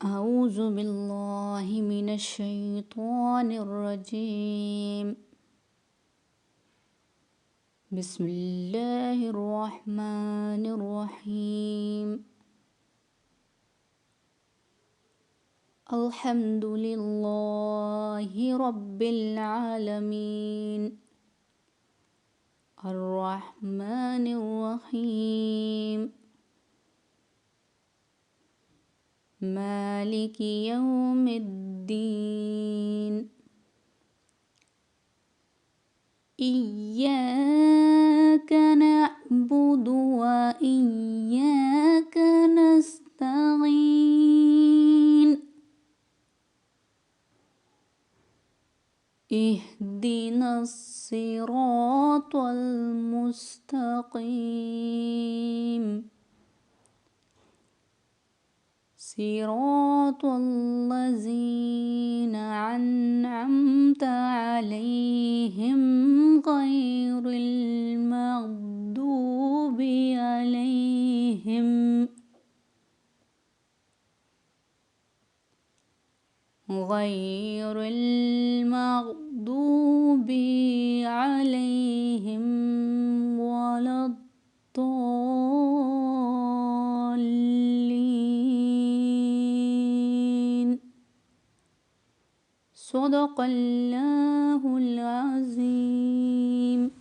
أعوذ بالله من الشيطان الرجيم. بسم الله الرحمن الرحيم. الحمد لله رب العالمين. الرحمن الرحيم. مالك يوم الدين. إياك نعبد وإياك نستعين. اهدنا الصراط المستقيم. صراط الذين أنعمت عليهم غير المغضوب عليهم ولا الضالين. صدق الله العظيم.